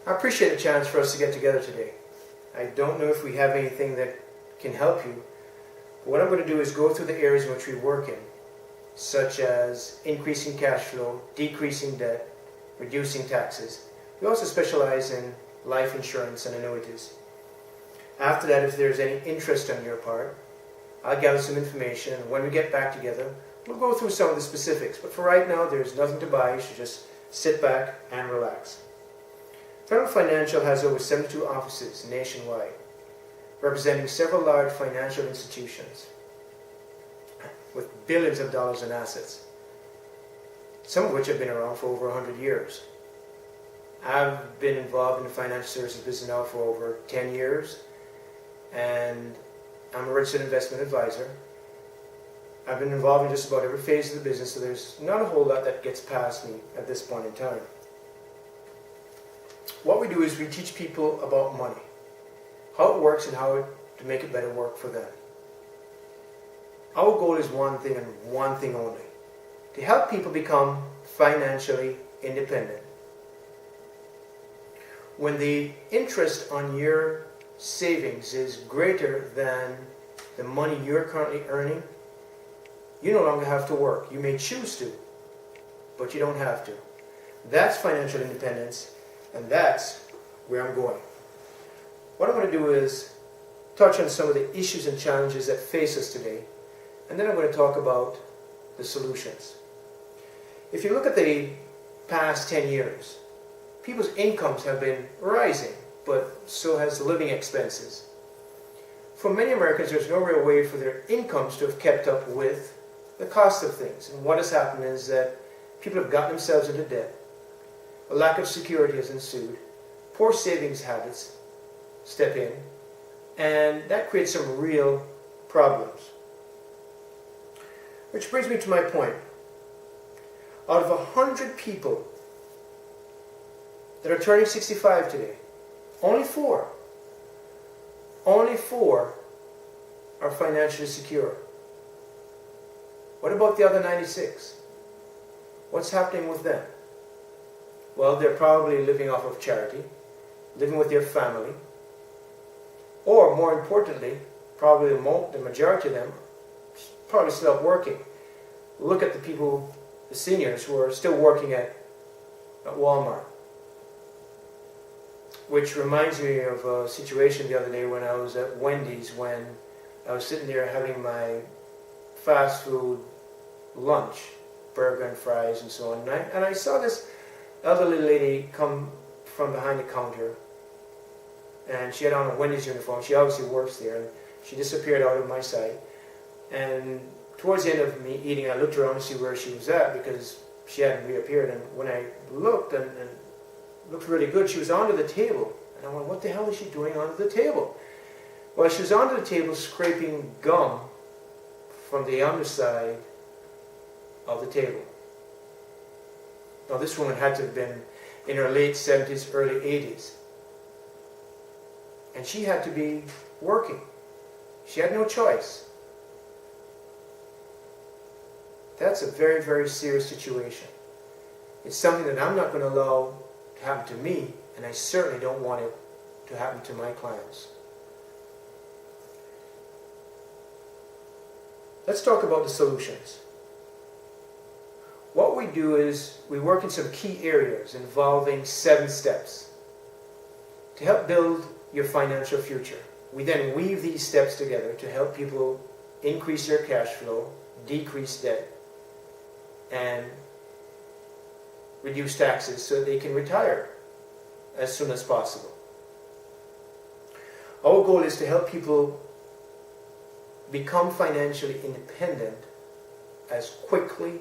I appreciate the chance for us to get together today. I don't know if we have anything that can help you, but what I'm going to do is go through the areas in which we work in, such as increasing cash flow, decreasing debt, reducing taxes. We also specialize in life insurance and annuities. After that, if there's any interest on your part, I'll gather some information, and when we get back together, we'll go through some of the specifics. But for right now, there's nothing to buy. You should just sit back and relax. Federal Financial has over 72 offices nationwide, representing several large financial institutions with billions of dollars in assets, some of which have been around for over 100 years. I've been involved in the financial services business now for over 10 years, and I'm a registered investment advisor. I've been involved in just about every phase of the business, so there's not a whole lot that gets past me at this point in time. What we do is we teach people about money, how it works and how to make it better work for them. Our goal is one thing and one thing only: to help people become financially independent. When the interest on your savings is greater than the money you're currently earning, you no longer have to work. You may choose to, but you don't have to. That's financial independence, and that's where I'm going. What I'm going to do is touch on some of the issues and challenges that face us today, and then I'm going to talk about the solutions. If you look at the past 10 years, people's incomes have been rising, but so has the living expenses. For many Americans, there's no real way for their incomes to have kept up with the cost of things. And what has happened is that people have gotten themselves into debt. A lack of security has ensued. Poor savings habits step in, and that creates some real problems. Which brings me to my point. Out of 100 people that are turning 65 today, only four are financially secure. What about the other 96? What's happening with them? Well, they're probably living off of charity, living with their family, or more importantly, probably the majority of them probably still out working. Look at the people, the seniors who are still working at Walmart. Which reminds me of a situation the other day when I was at Wendy's, when I was sitting there having my fast food lunch, burger and fries and so on, and I saw this elderly lady come from behind the counter, and she had on a Wendy's uniform. She obviously works there, and she disappeared out of my sight. And towards the end of me eating, I looked around to see where she was at, because she hadn't reappeared, and when I looked and looked really good, she was under the table. And I went, what the hell is she doing under the table? Well, she was under the table scraping gum from the underside of the table. Now, this woman had to have been in her late 70s, early 80s. And she had to be working. She had no choice. That's a very, very serious situation. It's something that I'm not going to allow to happen to me, and I certainly don't want it to happen to my clients. Let's talk about the solutions. What we do is we work in some key areas involving 7 steps to help build your financial future. We then weave these steps together to help people increase their cash flow, decrease debt, and reduce taxes so they can retire as soon as possible. Our goal is to help people become financially independent as quickly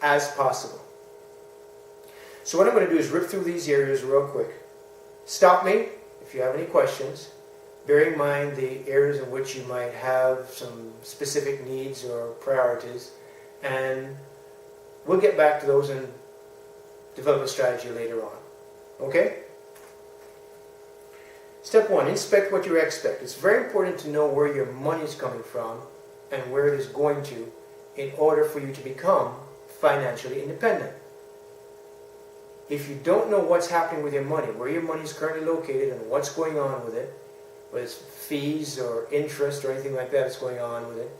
as possible. So what I'm going to do is rip through these areas real quick. Stop me if you have any questions, bearing in mind the areas in which you might have some specific needs or priorities, and we'll get back to those and develop a strategy later on. Okay? Step 1, inspect what you expect. It's very important to know where your money is coming from and where it is going to in order for you to become financially independent. if you don't know what's happening with your money, where your money is currently located and what's going on with it, whether it's fees or interest or anything like that that's going on with it,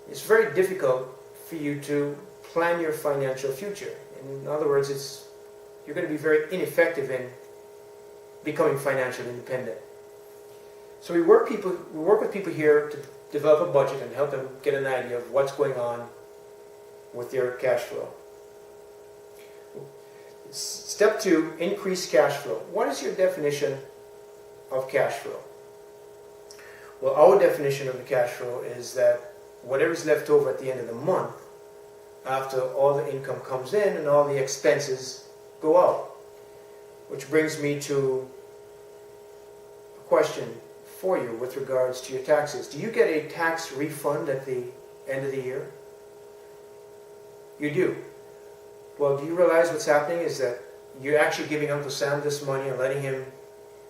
it's very difficult for you to plan your financial future. In other words, you're going to be very ineffective in becoming financially independent. So we work with people here to develop a budget and help them get an idea of what's going on with their cash flow. Step 2, increase cash flow. What is your definition of cash flow? Well, our definition of the cash flow is that whatever's left over at the end of the month, after all the income comes in and all the expenses go out. Which brings me to a question for you with regards to your taxes. Do you get a tax refund at the end of the year? You do. Well, do you realize what's happening is that you're actually giving Uncle Sam this money and letting him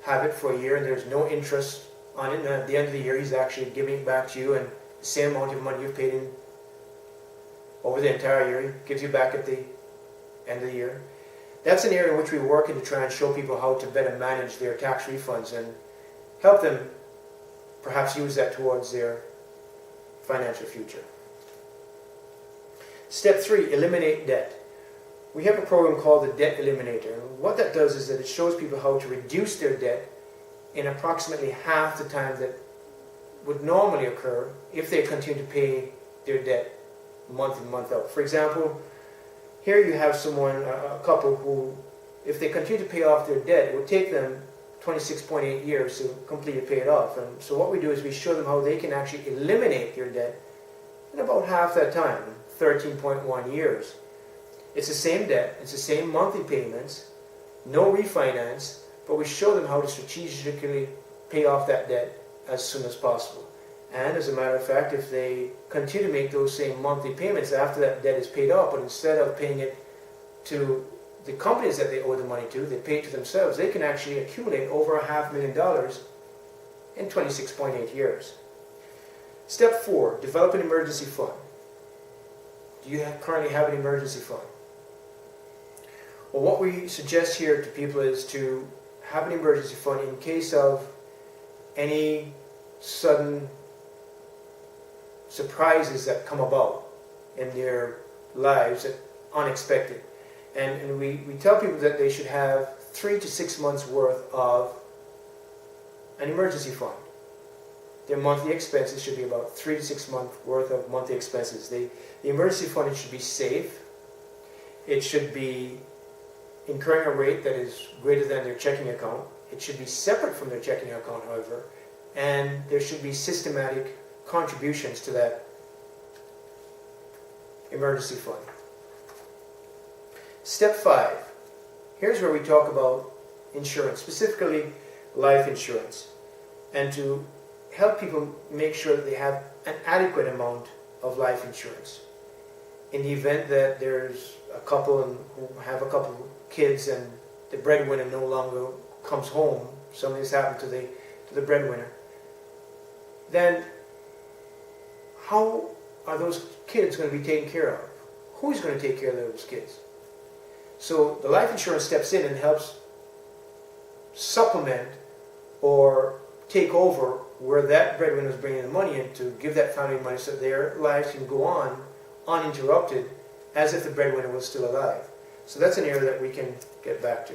have it for a year, and there's no interest on it, and at the end of the year he's actually giving it back to you, and the same amount of money you've paid in over the entire year, he gives you back at the end of the year. That's an area in which we're working to try and show people how to better manage their tax refunds and help them perhaps use that towards their financial future. Step 3, eliminate debt. We have a program called the Debt Eliminator. And what that does is that it shows people how to reduce their debt in approximately half the time that would normally occur if they continue to pay their debt month in, month out. For example, here you have someone, a couple who, if they continue to pay off their debt, it would take them 26.8 years to completely pay it off. And so what we do is we show them how they can actually eliminate their debt in about half that time, 13.1 years. It's the same debt, it's the same monthly payments, no refinance, but we show them how to strategically pay off that debt as soon as possible. And as a matter of fact, if they continue to make those same monthly payments after that debt is paid off, but instead of paying it to the companies that they owe the money to, they pay it to themselves, they can actually accumulate over $500,000 in 26.8 years. Step 4, develop an emergency fund. Do you currently have an emergency fund? Well, what we suggest here to people is to have an emergency fund in case of any sudden surprises that come about in their lives that unexpected. And we tell people that they should have 3 to 6 months worth of an emergency fund. Their monthly expenses should be about 3 to 6 months worth of monthly expenses. The emergency fund, it should be safe. It should be incurring a rate that is greater than their checking account. It should be separate from their checking account, however, and there should be systematic contributions to that emergency fund. Step 5. Here's where we talk about insurance, specifically life insurance, and to help people make sure that they have an adequate amount of life insurance. In the event that there's a couple who have a couple kids and the breadwinner no longer comes home, something's happened to the breadwinner, then how are those kids going to be taken care of? Who's going to take care of those kids? So the life insurance steps in and helps supplement or take over where that breadwinner is bringing the money in, to give that family money so their lives can go on uninterrupted as if the breadwinner was still alive. So that's an area that we can get back to.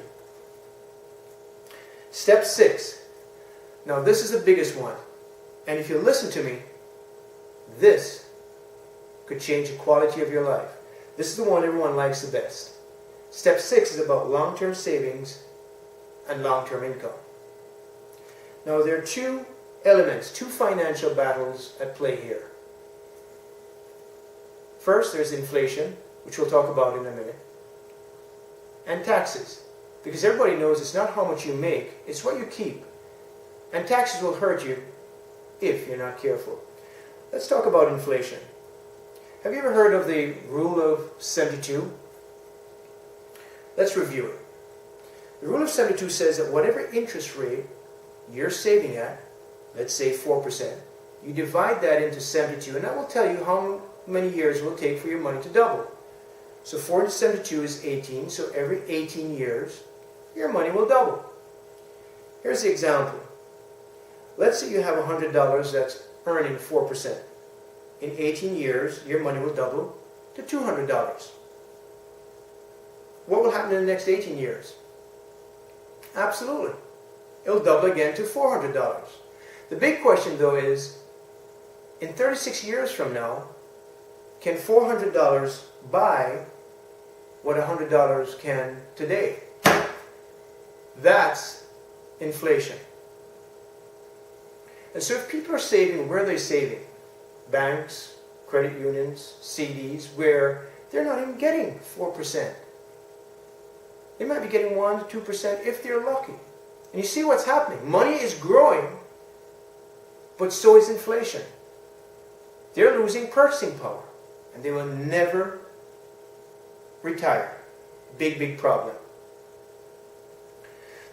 Step 6. Now this is the biggest one. And if you listen to me, this could change the quality of your life. This is the one everyone likes the best. Step 6 is about long-term savings and long-term income. Now there are two elements, two financial battles at play here. First, there's inflation, which we'll talk about in a minute, and taxes. Because everybody knows it's not how much you make, it's what you keep. And taxes will hurt you if you're not careful. Let's talk about inflation. Have you ever heard of the Rule of 72? Let's review it. The Rule of 72 says that whatever interest rate you're saving at, let's say 4%, you divide that into 72, and that will tell you how many years it will take for your money to double. So 4 into 72 is 18, so every 18 years, your money will double. Here's the example. Let's say you have $100 that's earning 4%. In 18 years, your money will double to $200. What will happen in the next 18 years? Absolutely. It'll double again to $400. The big question though is, in 36 years from now, can $400 buy what $100 can today? That's inflation. And so if people are saving, where are they saving? Banks, credit unions, CDs, where they're not even getting 4%. They might be getting 1 to 2% if they're lucky. And you see what's happening. Money is growing, but so is inflation. They're losing purchasing power, and they will never retire. Big, big problem.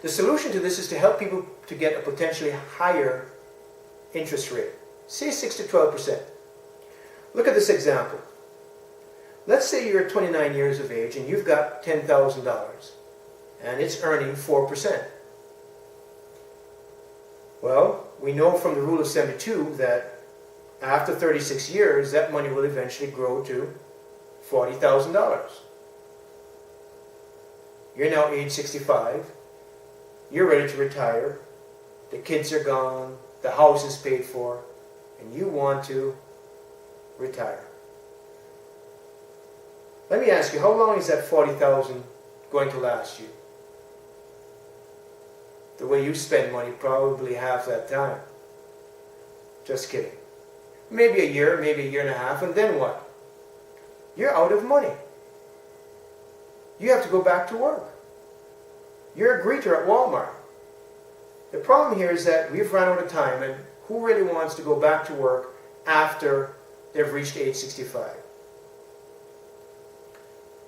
The solution to this is to help people to get a potentially higher interest rate, say 6 to 12%. Look at this example. Let's say you're 29 years of age and you've got $10,000 and it's earning 4%. Well, we know from the rule of 72 that after 36 years, that money will eventually grow to $40,000. You're now age 65. You're ready to retire. The kids are gone. The house is paid for. And you want to retire. Let me ask you, how long is that $40,000 going to last you? The way you spend money, probably half that time. Just kidding. Maybe a year, maybe a year and a half, and then what? You're out of money. You have to go back to work. You're a greeter at Walmart. The problem here is that we've run out of time, and who really wants to go back to work after they've reached age 65?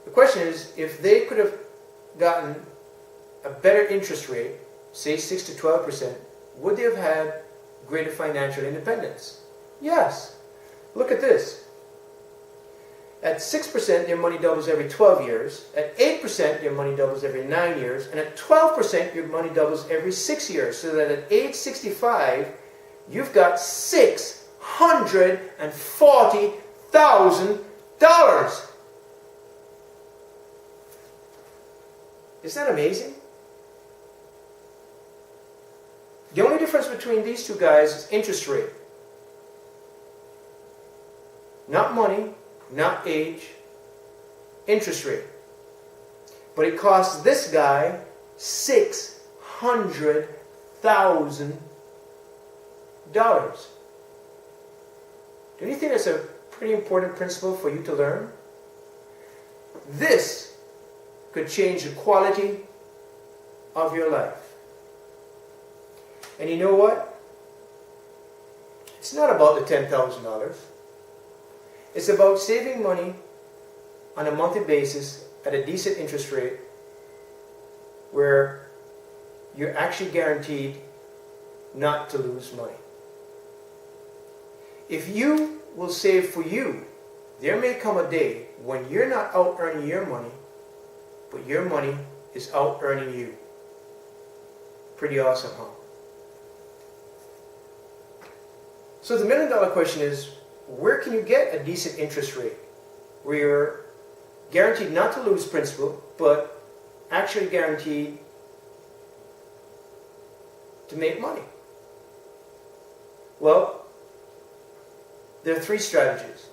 The question is, if they could have gotten a better interest rate, say 6 to 12%, would they have had greater financial independence? Yes. Look at this. At 6%, your money doubles every 12 years. At 8%, your money doubles every 9 years. And at 12%, your money doubles every 6 years. So that at age 65, you've got $640,000. Isn't that amazing? The only difference between these two guys is interest rate. Not money, not age, interest rate. But it costs this guy $600,000. Don't you think that's a pretty important principle for you to learn? This could change the quality of your life. And you know what? It's not about the $10,000. It's about saving money on a monthly basis at a decent interest rate where you're actually guaranteed not to lose money. If you will save for you, there may come a day when you're not out earning your money, but your money is out earning you. Pretty awesome, huh? So the million-dollar question is, where can you get a decent interest rate where you're guaranteed not to lose principal, but actually guaranteed to make money? Well, there are 3 strategies.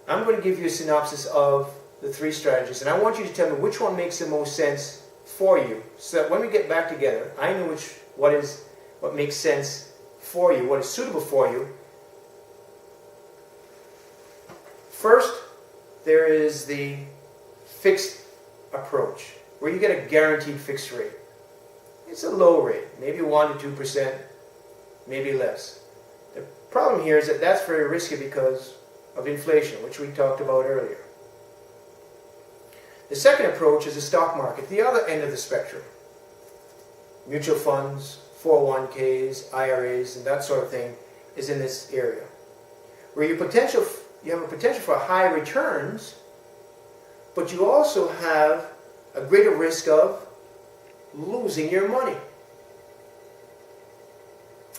I'm going to give you a synopsis of the 3 strategies, and I want you to tell me which one makes the most sense for you, so that when we get back together, I know what makes sense for you, what is suitable for you. First, there is the fixed approach, where you get a guaranteed fixed rate. It's a low rate, maybe 1 to 2%, maybe less. The problem here is that that's very risky because of inflation, which we talked about earlier. The second approach is the stock market, the other end of the spectrum. Mutual funds, 401ks, IRAs, and that sort of thing is in this area, where you have a potential for high returns, but you also have a greater risk of losing your money.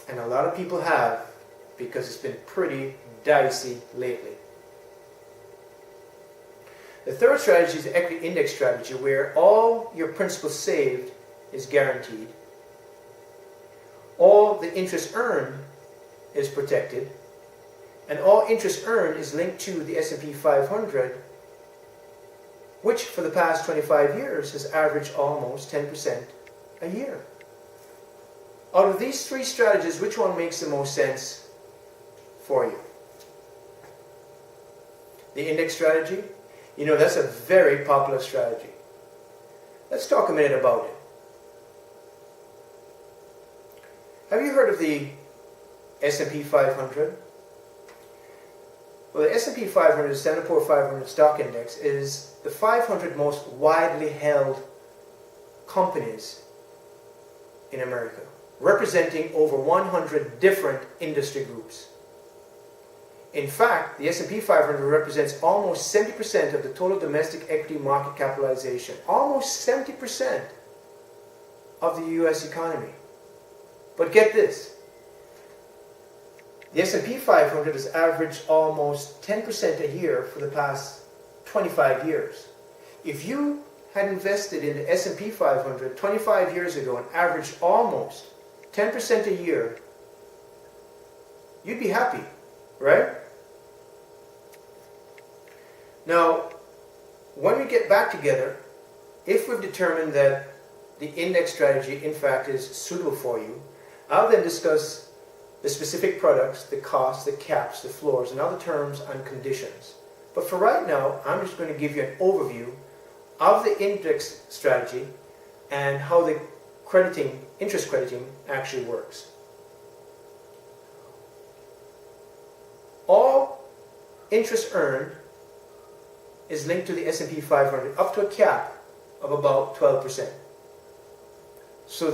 And a lot of people have, because it's been pretty dicey lately. The third strategy is the equity index strategy, where all your principal saved is guaranteed. All the interest earned is protected. And all interest earned is linked to the S&P 500, which for the past 25 years has averaged almost 10% a year. Out of these three strategies, which one makes the most sense for you? The index strategy? You know, that's a very popular strategy. Let's talk a minute about it. Have you heard of the S&P 500? Well, the S&P 500, the Standard & Poor's 500 stock index, is the 500 most widely held companies in America, representing over 100 different industry groups. In fact, the S&P 500 represents almost 70% of the total domestic equity market capitalization, almost 70% of the U.S. economy. But get this, the S&P 500 has averaged almost 10% a year for the past 25 years. If you had invested in the S&P 500 25 years ago and averaged almost 10% a year, you'd be happy, right? Now, when we get back together, if we've determined that the index strategy in fact is suitable for you, I'll then discuss the specific products, the costs, the caps, the floors, and other terms and conditions. But for right now, I'm just going to give you an overview of the index strategy and how the interest crediting actually works. All interest earned is linked to the S&P 500 up to a cap of about 12%. So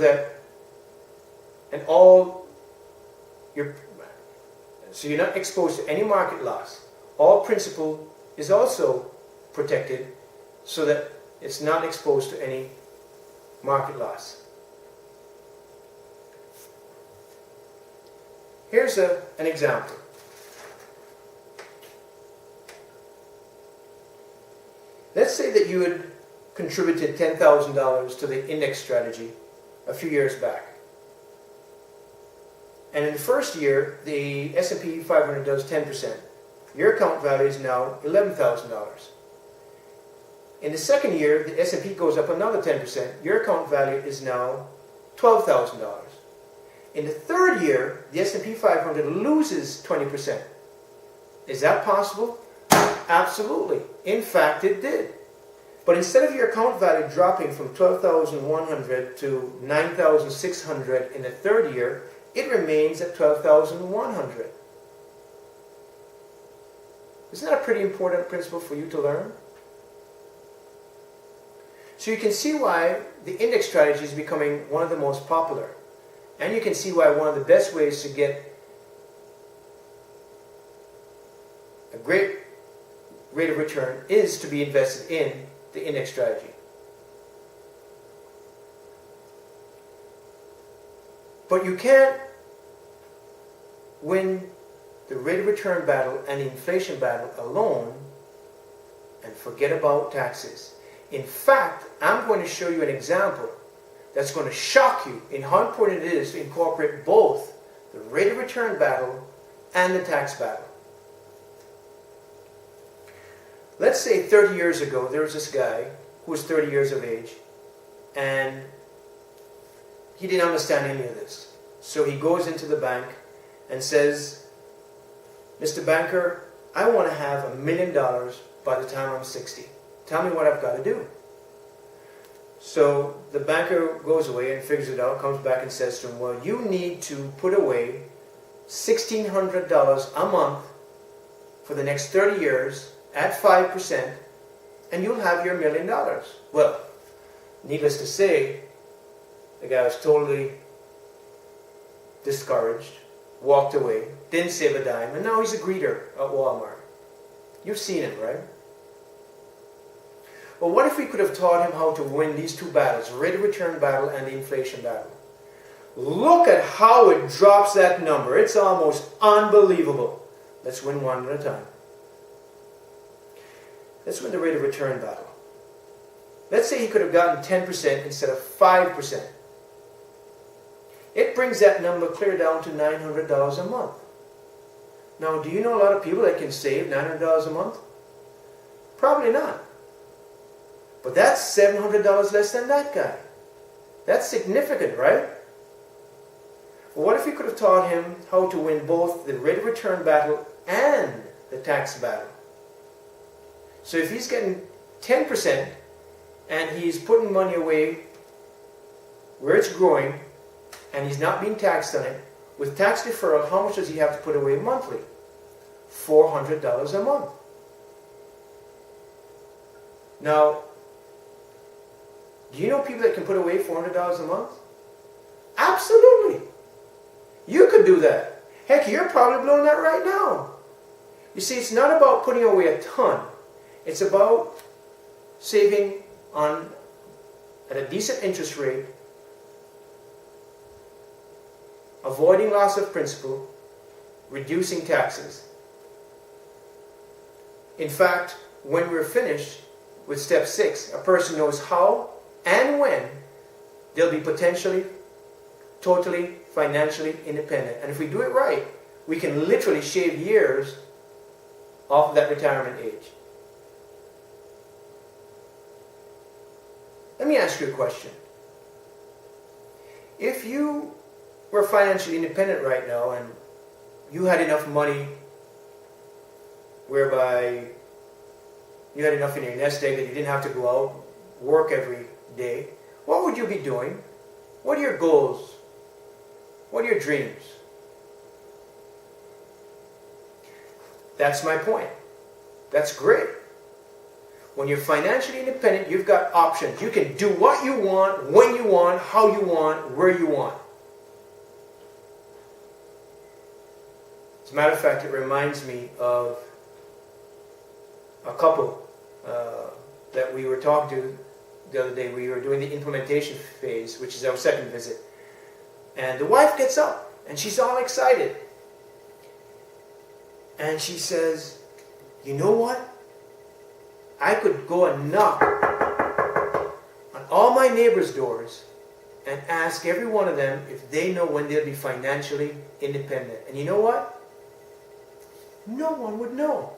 you're not exposed to any market loss. All principal is also protected so that it's not exposed to any market loss. Here's an example. Let's say that you had contributed $10,000 to the index strategy a few years back. And in the first year, the S&P 500 does 10%. Your account value is now $11,000. In the second year, the S&P goes up another 10%. Your account value is now $12,000. In the third year, the S&P 500 loses 20%. Is that possible? Absolutely. In fact, it did. But instead of your account value dropping from $12,100 to $9,600 in the third year, it remains at $12,100. Isn't that a pretty important principle for you to learn? So you can see why the index strategy is becoming one of the most popular. And you can see why one of the best ways to get a great rate of return is to be invested in the index strategy. But you can't win the rate of return battle and the inflation battle alone and forget about taxes. In fact, I'm going to show you an example that's going to shock you in how important it is to incorporate both the rate of return battle and the tax battle. Let's say 30 years ago, there was this guy who was 30 years of age, and he didn't understand any of this. So he goes into the bank and says, "Mr. Banker, I want to have $1 million by the time I'm 60. Tell me what I've got to do." So the banker goes away and figures it out, comes back and says to him, "Well, you need to put away $1,600 a month for the next 30 years at 5%, and you'll have your $1 million. Well, needless to say, the guy was totally discouraged, walked away, didn't save a dime, and now he's a greeter at Walmart. You've seen him, right? But what if we could have taught him how to win these two battles, the rate of return battle and the inflation battle? Look at how it drops that number. It's almost unbelievable. Let's win one at a time. Let's win the rate of return battle. Let's say he could have gotten 10% instead of 5%. It brings that number clear down to $900 a month. Now, do you know a lot of people that can save $900 a month? Probably not. But that's $700 less than that guy. That's significant, right? Well, what if we could have taught him how to win both the rate of return battle and the tax battle? So if he's getting 10% and he's putting money away where it's growing and he's not being taxed on it, with tax deferral, how much does he have to put away monthly? $400 a month. Now, do you know people that can put away $400 a month? Absolutely. You could do that. Heck, you're probably blowing that right now. You see, it's not about putting away a ton. It's about saving at a decent interest rate, avoiding loss of principal, reducing taxes. In fact, when we're finished with step 6, a person knows how and when they'll be potentially, totally, financially independent. And if we do it right, we can literally shave years off of that retirement age. Let me ask you a question. If you were financially independent right now and you had enough money whereby you had enough in your nest egg that you didn't have to go out, work every day, what would you be doing? What are your goals? What are your dreams? That's my point. That's great. When you're financially independent, you've got options. You can do what you want, when you want, how you want, where you want. As a matter of fact, it reminds me of a couple that we were talking to the other day. We were doing the implementation phase, which is our second visit. And the wife gets up, and she's all excited. And she says, you know what? I could go and knock on all my neighbors' doors and ask every one of them if they know when they'll be financially independent. And you know what? No one would know.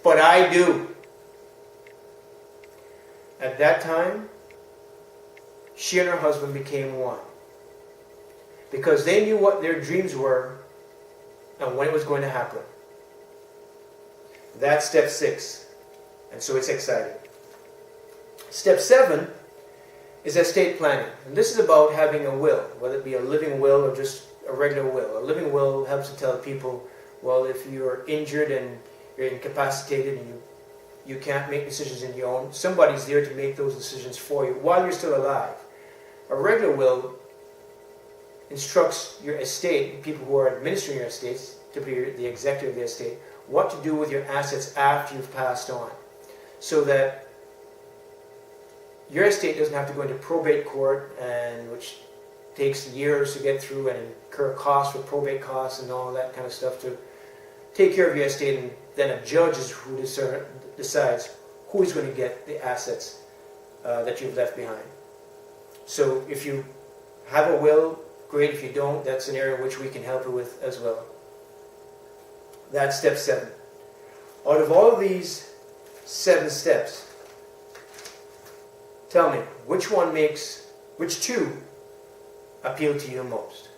But I do. At that time, she and her husband became one. Because they knew what their dreams were and when it was going to happen. That's step 6. And so it's exciting. Step 7 is estate planning. And this is about having a will, whether it be a living will or just a regular will. A living will helps to tell people, well, if you're injured and you're incapacitated and you can't make decisions on your own, somebody's there to make those decisions for you while you're still alive. A regular will instructs your estate, people who are administering your estates, typically the executive of the estate, what to do with your assets after you've passed on, so that your estate doesn't have to go into probate court, and which takes years to get through and incur costs for probate costs and all that kind of stuff to take care of your estate, and then a judge is who decides who is going to get the assets that you've left behind. So if you have a will, great. If you don't, that's an area in which we can help you with as well. That's step 7. Out of all of these 7 steps, tell me, which two appeal to you most?